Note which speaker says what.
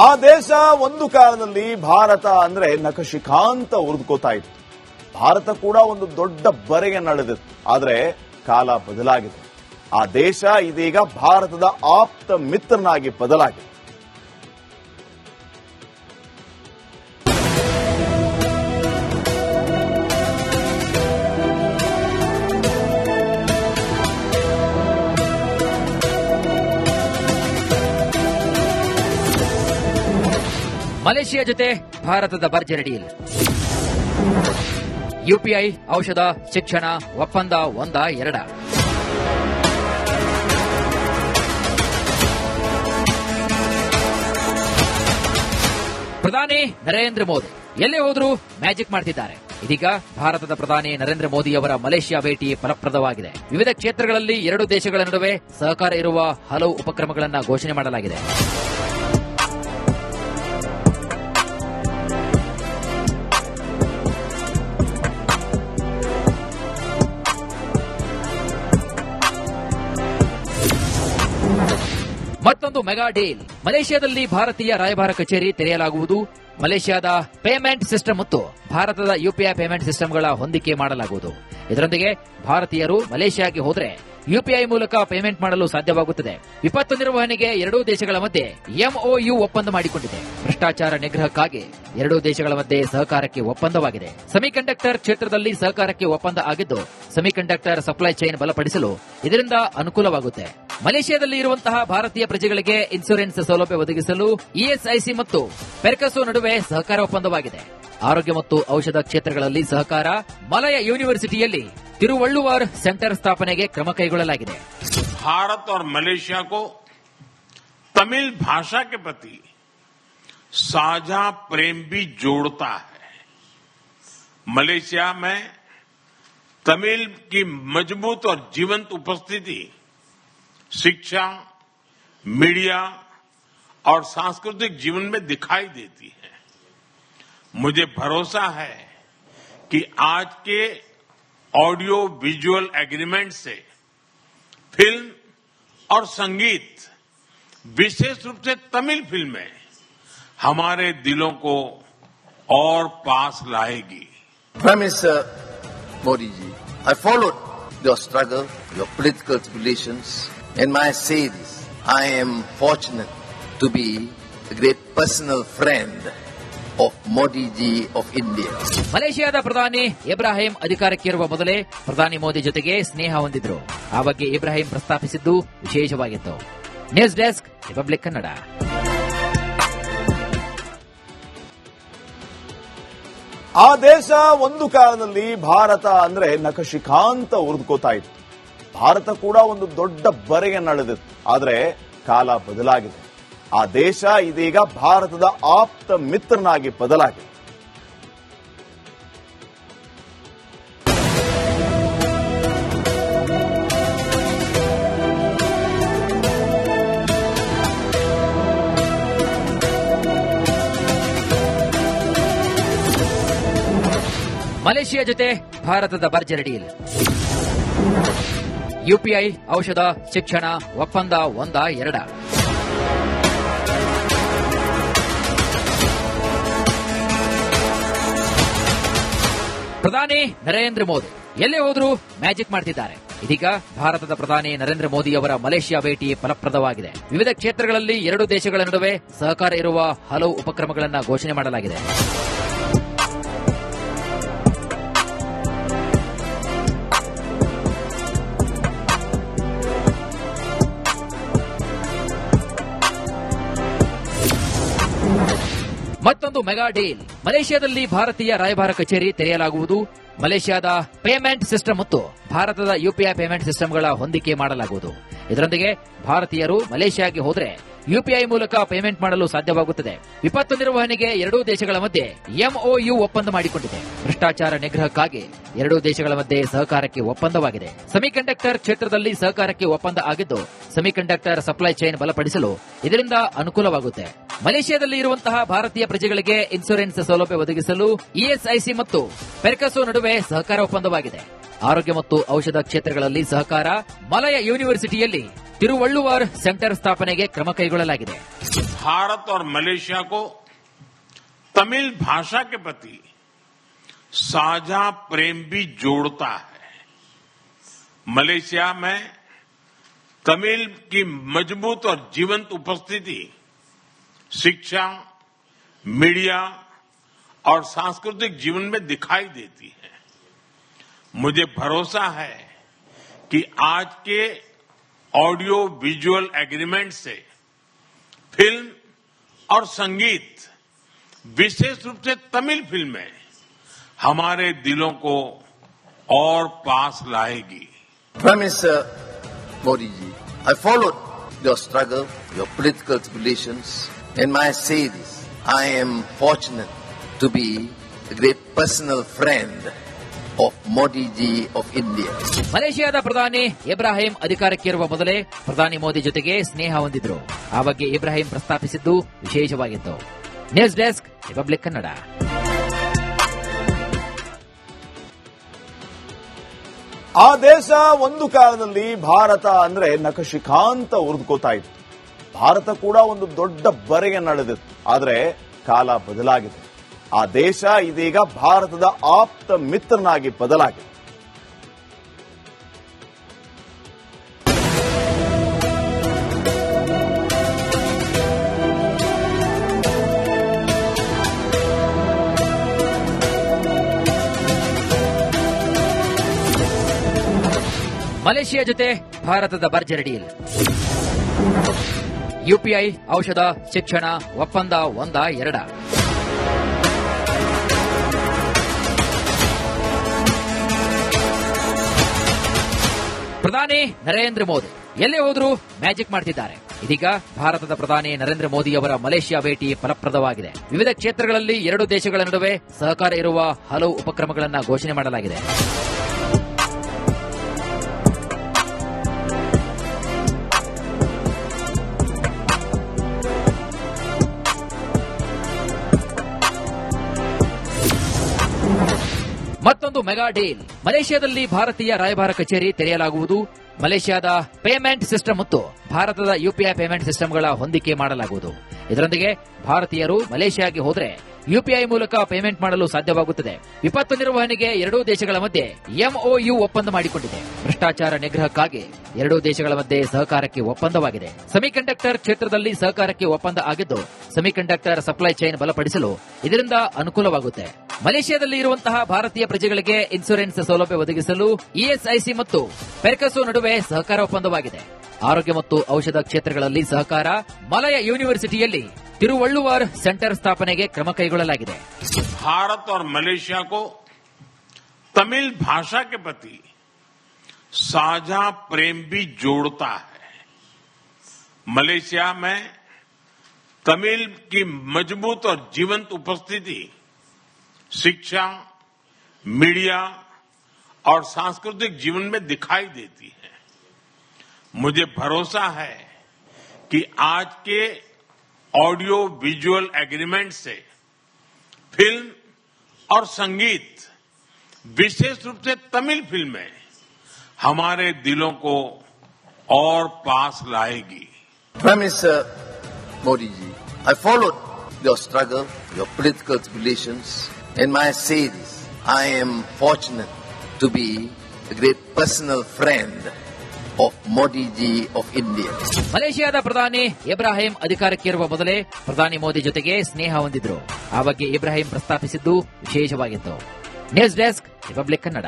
Speaker 1: ಆ ದೇಶ ಒಂದು ಕಾಲದಲ್ಲಿ ಭಾರತ ಅಂದ್ರೆ ನಖಶಿಖಾಂತ ಉರಿದುಕೋತಾ ಇತ್ತು. ಭಾರತ ಕೂಡ ಒಂದು ದೊಡ್ಡ ಬರೆಗೆ ನಡೆದಿತ್ತು. ಆದರೆ ಕಾಲ ಬದಲಾಗಿದೆ. ಆ ದೇಶ ಇದೀಗ ಭಾರತದ ಆಪ್ತ ಮಿತ್ರನಾಗಿ ಬದಲಾಗಿದೆ.
Speaker 2: ಮಲೇಷಿಯಾ ಜೊತೆ ಭಾರತದ ಭರ್ಜರಿ ಡೀಲ್. ಯುಪಿಐ, ಔಷಧ, ಶಿಕ್ಷಣ ಒಪ್ಪಂದ 1-2. ಪ್ರಧಾನಿ ನರೇಂದ್ರ ಮೋದಿ ಎಲ್ಲೇ ಹೋದರೂ ಮ್ಯಾಜಿಕ್ ಮಾಡ್ತಿದ್ದಾರೆ. ಇದೀಗ ಭಾರತದ ಪ್ರಧಾನಿ ನರೇಂದ್ರ ಮೋದಿಯವರ ಮಲೇಷಿಯಾ ಭೇಟಿ ಫಲಪ್ರದವಾಗಿದೆ. ವಿವಿಧ ಕ್ಷೇತ್ರಗಳಲ್ಲಿ ಎರಡು ದೇಶಗಳ ನಡುವೆ ಸಹಕಾರ ಇರುವ ಹಲವು ಉಪಕ್ರಮಗಳನ್ನು ಘೋಷಣೆ ಮಾಡಲಾಗಿದೆ. ಮತ್ತೊಂದು ಮೆಗಾ ಡೀಲ್. ಮಲೇಷಿಯಾದಲ್ಲಿ ಭಾರತೀಯ ರಾಯಭಾರ ಕಚೇರಿ ತೆರೆಯಲಾಗುವುದು. ಮಲೇಷಿಯಾದ ಪೇಮೆಂಟ್ ಸಿಸ್ಟಮ್ ಮತ್ತು ಭಾರತದ ಯುಪಿಐ ಪೇಮೆಂಟ್ ಸಿಸ್ಟಮ್ಗಳ ಹೊಂದಿಕೆ ಮಾಡಲಾಗುವುದು. ಇದರೊಂದಿಗೆ ಭಾರತೀಯರು ಮಲೇಷಿಯಾಗೆ ಹೋದರೆ ಯುಪಿಐ ಮೂಲಕ ಪೇಮೆಂಟ್ ಮಾಡಲು ಸಾಧ್ಯವಾಗುತ್ತದೆ. ವಿಪತ್ತು ನಿರ್ವಹಣೆಗೆ ಎರಡೂ ದೇಶಗಳ ಮಧ್ಯೆ ಎಂಒಯು ಒಪ್ಪಂದ ಮಾಡಿಕೊಂಡಿದೆ. ಭ್ರಷ್ಟಾಚಾರ ನಿಗ್ರಹಕ್ಕಾಗಿ ಎರಡೂ ದೇಶಗಳ ಮಧ್ಯೆ ಸಹಕಾರಕ್ಕೆ ಒಪ್ಪಂದವಾಗಿದೆ. ಸೆಮಿಕಂಡಕ್ಟರ್ ಕ್ಷೇತ್ರದಲ್ಲಿ ಸಹಕಾರಕ್ಕೆ ಒಪ್ಪಂದ ಆಗಿದ್ದು, ಸೆಮಿಕಂಡಕ್ಟರ್ ಸಪ್ಲೈ ಚೈನ್ ಬಲಪಡಿಸಲು ಇದರಿಂದ ಅನುಕೂಲವಾಗುತ್ತೆ. ಮಲೇಷಿಯಾದಲ್ಲಿ ಇರುವಂತಹ ಭಾರತೀಯ ಪ್ರಜೆಗಳಿಗೆ ಇನ್ಶೂರೆನ್ಸ್ ಸೌಲಭ್ಯ ಒದಗಿಸಲು ಇಎಸ್ಐಸಿ ಮತ್ತು ಪೆರ್ಕಸೋ ನಡುವೆ ಸಹಕಾರ ಒಪ್ಪಂದವಾಗಿದೆ. ಆರೋಗ್ಯ ಮತ್ತು ಔಷಧ ಕ್ಷೇತ್ರಗಳಲ್ಲಿ ಸಹಕಾರ. ಮಲಯ ಯೂನಿವರ್ಸಿಟಿಯಲ್ಲಿ ತಿರುವಳ್ಳುವಾರ್ ಸೆಂಟರ್ ಸ್ಥಾಪನೆಗೆ ಕ್ರಮ ಕೈಗೊಳ್ಳಲಾಗಿದೆ.
Speaker 3: भारत और मलेशिया को तमिल भाषा के प्रति साझा प्रेम भी जोड़ता है. मलेशिया में तमिल की मजबूत और जीवंत उपस्थिति शिक्षा, मीडिया और सांस्कृतिक जीवन में दिखाई देती है. मुझे भरोसा है कि आज के ऑडियो विजुअल एग्रीमेंट से फिल्म और संगीत, विशेष रूप से तमिल फिल्में हमारे दिलों को और पास लाएगी.
Speaker 4: Prime Minister Modi ji, I followed your struggle, your political tribulations, and I say this, I am fortunate to be a great personal friend of Modi ji of India.
Speaker 2: ಮಲೇಷಿಯಾದ ಪ್ರಧಾನಿ ಇಬ್ರಾಹಿಂ ಅಧಿಕಾರಕ್ಕೇರುವ ಮೊದಲೇ ಪ್ರಧಾನಿ ಮೋದಿ ಜೊತೆಗೆ ಸ್ನೇಹ ಹೊಂದಿದ್ರು. ಆ ಬಗ್ಗೆ ಇಬ್ರಾಹಿಂ ಪ್ರಸ್ತಾಪಿಸಿದ್ದು ವಿಶೇಷವಾಗಿತ್ತು. News desk, republic Kannada.
Speaker 1: ಆ ದೇಶ ಒಂದು ಕಾಲದಲ್ಲಿ ಭಾರತ ಅಂದ್ರೆ ನಖಶಿಖಾಂತ ಉರಿದುಕೋತಾ ಇತ್ತು. ಭಾರತ ಕೂಡ ಒಂದು ದೊಡ್ಡ ಬರೆಗೆ ನಡೆದಿತ್ತು. ಆದರೆ ಕಾಲ ಬದಲಾಗಿದೆ. ಆ ದೇಶ ಇದೀಗ ಭಾರತದ ಆಪ್ತ ಮಿತ್ರನಾಗಿ ಬದಲಾಗಿದೆ.
Speaker 2: ಮಲೇಷಿಯಾ ಜೊತೆ ಭಾರತದ ಭರ್ಜರಿ ಡೀಲ್. ಯುಪಿಐ, ಔಷಧ, ಶಿಕ್ಷಣ ಒಪ್ಪಂದ 1-2. ಪ್ರಧಾನಿ ನರೇಂದ್ರ ಮೋದಿ ಎಲ್ಲೇ ಹೋದರೂ ಮ್ಯಾಜಿಕ್ ಮಾಡ್ತಿದ್ದಾರೆ. ಇದೀಗ ಭಾರತದ ಪ್ರಧಾನಿ ನರೇಂದ್ರ ಮೋದಿಯವರ ಮಲೇಷಿಯಾ ಭೇಟಿ ಫಲಪ್ರದವಾಗಿದೆ. ವಿವಿಧ ಕ್ಷೇತ್ರಗಳಲ್ಲಿ ಎರಡು ದೇಶಗಳ ನಡುವೆ ಸಹಕಾರ ಇರುವ ಹಲವು ಉಪಕ್ರಮಗಳನ್ನು ಘೋಷಣೆ ಮಾಡಲಾಗಿದೆ. ಮತ್ತೊಂದು ಮೆಗಾ ಡೀಲ್. ಮಲೇಷಿಯಾದಲ್ಲಿ ಭಾರತೀಯ ರಾಯಭಾರ ಕಚೇರಿ ತೆರೆಯಲಾಗುವುದು. ಮಲೇಷಿಯಾದ ಪೇಮೆಂಟ್ ಸಿಸ್ಟಮ್ ಮತ್ತು ಭಾರತದ ಯುಪಿಐ ಪೇಮೆಂಟ್ ಸಿಸ್ಟಮ್ಗಳ ಹೊಂದಿಕೆ ಮಾಡಲಾಗುವುದು. ಇದರೊಂದಿಗೆ ಭಾರತೀಯರು ಮಲೇಷಿಯಾಗೆ ಹೋದರೆ ಯುಪಿಐ ಮೂಲಕ ಪೇಮೆಂಟ್ ಮಾಡಲು ಸಾಧ್ಯವಾಗುತ್ತದೆ. ವಿಪತ್ತು ನಿರ್ವಹಣೆಗೆ ಎರಡೂ ದೇಶಗಳ ಮಧ್ಯೆ ಎಂಒಯು ಒಪ್ಪಂದ ಮಾಡಿಕೊಂಡಿದೆ. ಭ್ರಷ್ಟಾಚಾರ ನಿಗ್ರಹಕ್ಕಾಗಿ ಎರಡೂ ದೇಶಗಳ ಮಧ್ಯೆ ಸಹಕಾರಕ್ಕೆ ಒಪ್ಪಂದವಾಗಿದೆ. ಸೆಮಿಕಂಡಕ್ಟರ್ ಕ್ಷೇತ್ರದಲ್ಲಿ ಸಹಕಾರಕ್ಕೆ ಒಪ್ಪಂದ ಆಗಿದ್ದು, ಸೆಮಿಕಂಡಕ್ಟರ್ ಸಪ್ಲೈ ಚೈನ್ ಬಲಪಡಿಸಲು ಇದರಿಂದ ಅನುಕೂಲವಾಗುತ್ತೆ. ಮಲೇಷ್ಯಾದಲ್ಲಿ ಇರುವಂತಹ ಭಾರತೀಯ ಪ್ರಜೆಗಳಿಗೆ ಇನ್ಶೂರೆನ್ಸ್ ಸೌಲಭ್ಯ ಒದಗಿಸಲು ಇಎಸ್ಐಸಿ ಮತ್ತು ಪೆರ್ಕಸೋ ನಡುವೆ ಸಹಕಾರ ಒಪ್ಪಂದವಾಗಿದೆ. ಆರೋಗ್ಯ ಮತ್ತು ಔಷಧ ಕ್ಷೇತ್ರಗಳಲ್ಲಿ ಸಹಕಾರ. ಮಲಯ ಯೂನಿವರ್ಸಿಟಿಯಲ್ಲಿ ತಿರುವಳ್ಳುವಾರ್ ಸೆಂಟರ್ ಸ್ಥಾಪನೆಗೆ ಕ್ರಮ ಕೈಗೊಳ್ಳಲಾಗಿದೆ.
Speaker 3: भारत और मलेशिया को तमिल भाषा के प्रति साझा प्रेम भी जोड़ता है. मलेशिया में तमिल की मजबूत और जीवंत उपस्थिति शिक्षा, मीडिया और सांस्कृतिक जीवन में दिखाई देती है. मुझे भरोसा है कि आज के ऑडियो विजुअल एग्रीमेंट से फिल्म और संगीत, विशेष रूप से तमिल फिल्में हमारे दिलों को और पास लाएगी.
Speaker 4: Prime Minister Modi ji, I followed your struggle, your political tribulations, and may I say this, I am fortunate to be a great personal friend of Modi ji of India.
Speaker 2: ಮಲೇಷಿಯಾದ ಪ್ರಧಾನಿ ಇಬ್ರಾಹಿಂ ಅಧಿಕಾರಕ್ಕೇರುವ ಮೊದಲೇ ಪ್ರಧಾನಿ ಮೋದಿ ಜೊತೆಗೆ ಸ್ನೇಹ ಹೊಂದಿದ್ರು. ಆ ಬಗ್ಗೆ ಇಬ್ರಾಹಿಂ ಪ್ರಸ್ತಾಪಿಸಿದ್ದು ವಿಶೇಷವಾಗಿತ್ತು. News desk, republic Kannada.
Speaker 1: ಆ ದೇಶ ಒಂದು ಕಾಲದಲ್ಲಿ ಭಾರತ ಅಂದ್ರೆ ನಖಶಿಖಾಂತ ಉರಿದುಕೋತಾ ಇತ್ತು. ಭಾರತ ಕೂಡ ಒಂದು ದೊಡ್ಡ ಬರೆಗೆ ನಡೆದಿತ್ತು. ಆದರೆ ಕಾಲ ಬದಲಾಗಿದೆ. ಆ ದೇಶ ಇದೀಗ ಭಾರತದ ಆಪ್ತ ಮಿತ್ರನಾಗಿ ಬದಲಾಗಿದೆ.
Speaker 2: ಮಲೇಷಿಯಾ ಜೊತೆ ಭಾರತದ ಭರ್ಜರಿ ಡೀಲ್. ಯುಪಿಐ, ಔಷಧ, ಶಿಕ್ಷಣ ಒಪ್ಪಂದ 1-2. ಪ್ರಧಾನಿ ನರೇಂದ್ರ ಮೋದಿ ಎಲ್ಲೇ ಹೋದರೂ ಮ್ಯಾಜಿಕ್ ಮಾಡ್ತಿದ್ದಾರೆ. ಇದೀಗ ಭಾರತದ ಪ್ರಧಾನಿ ನರೇಂದ್ರ ಮೋದಿ ಅವರ ಮಲೇಷಿಯಾ ಭೇಟಿ ಫಲಪ್ರದವಾಗಿದೆ. ವಿವಿಧ ಕ್ಷೇತ್ರಗಳಲ್ಲಿ ಎರಡು ದೇಶಗಳ ನಡುವೆ ಸಹಕಾರ ಇರುವ ಹಲವು ಉಪಕ್ರಮಗಳನ್ನು ಘೋಷಣೆ ಮಾಡಲಾಗಿದೆ. ಮತ್ತೊಂದು ಮೆಗಾ ಡೀಲ್. ಮಲೇಷ್ಯಾದಲ್ಲಿ ಭಾರತೀಯ ರಾಯಭಾರ ಕಚೇರಿ ತೆರೆಯಲಾಗುವುದು. ಮಲೇಷ್ಯಾದ ಪೇಮೆಂಟ್ ಸಿಸ್ಟಮ್ ಮತ್ತು ಭಾರತದ ಯುಪಿಐ ಪೇಮೆಂಟ್ ಸಿಸ್ಟಮ್ಗಳ ಹೊಂದಿಕೆ ಮಾಡಲಾಗುವುದು. ಇದರೊಂದಿಗೆ ಭಾರತೀಯರು ಮಲೇಷ್ಯಾಗೆ ಹೋದರೆ ಯುಪಿಐ ಮೂಲಕ ಪೇಮೆಂಟ್ ಮಾಡಲು ಸಾಧ್ಯವಾಗುತ್ತದೆ. ವಿಪತ್ತು ನಿರ್ವಹಣೆಗೆ ಎರಡೂ ದೇಶಗಳ ಮಧ್ಯೆ ಎಂಒಯು ಒಪ್ಪಂದ ಮಾಡಿಕೊಂಡಿದೆ. ಭ್ರಷ್ಟಾಚಾರ ನಿಗ್ರಹಕ್ಕಾಗಿ ಎರಡೂ ದೇಶಗಳ ಮಧ್ಯೆ ಸಹಕಾರಕ್ಕೆ ಒಪ್ಪಂದವಾಗಿದೆ. ಸೆಮಿಕಂಡಕ್ಟರ್ ಕ್ಷೇತ್ರದಲ್ಲಿ ಸಹಕಾರಕ್ಕೆ ಒಪ್ಪಂದ ಆಗಿದ್ದು, ಸೆಮಿಕಂಡಕ್ಟರ್ ಸಪ್ಲೈ ಚೈನ್ ಬಲಪಡಿಸಲು ಇದರಿಂದ ಅನುಕೂಲವಾಗುತ್ತೆ. ಮಲೇಷ್ಯಾದಲ್ಲಿ ಇರುವಂತಹ ಭಾರತೀಯ ಪ್ರಜೆಗಳಿಗೆ ಇನ್ಶೂರೆನ್ಸ್ ಸೌಲಭ್ಯ ಒದಗಿಸಲು ಇಎಸ್ಐಸಿ ಮತ್ತು ಪೆರ್ಕಸೋ ನಡುವೆ ಸಹಕಾರ ಒಪ್ಪಂದವಾಗಿದೆ. ಆರೋಗ್ಯ ಮತ್ತು ಔಷಧ ಕ್ಷೇತ್ರಗಳಲ್ಲಿ ಸಹಕಾರ. ಮಲಯ ಯೂನಿವರ್ಸಿಟಿಯಲ್ಲಿ ತಿರುವಳ್ಳುವಾರ್ ಸೆಂಟರ್ ಸ್ಥಾಪನೆಗೆ ಕ್ರಮ ಕೈಗೊಳ್ಳಲಾಗಿದೆ.
Speaker 3: भारत और मलेशिया को तमिल भाषा के प्रति साझा प्रेम भी जोड़ता है. मलेशिया में तमिल की मजबूत और जीवंत उपस्थिति शिक्षा, मीडिया और सांस्कृतिक जीवन में दिखाई देती है. मुझे भरोसा है कि आज के ऑडियो विजुअल एग्रीमेंट से फिल्म और संगीत, विशेष रूप से तमिल फिल्में हमारे दिलों को और पास लाएगी.
Speaker 4: Prime Minister Modi ji, I followed your struggle, your political tribulations, and may I say this, I am fortunate to be a great personal friend of Modi ji of India.
Speaker 2: ಮಲೇಷಿಯಾದ ಪ್ರಧಾನಿ ಇಬ್ರಾಹಿಂ ಅಧಿಕಾರಕ್ಕೇರುವ ಮೊದಲೇ ಪ್ರಧಾನಿ ಮೋದಿ ಜೊತೆಗೆ ಸ್ನೇಹ ಹೊಂದಿದ್ರು. ಆ ಬಗ್ಗೆ ಇಬ್ರಾಹಿಂ ಪ್ರಸ್ತಾಪಿಸಿದ್ದು ವಿಶೇಷವಾಗಿತ್ತು. News desk, republic Kannada.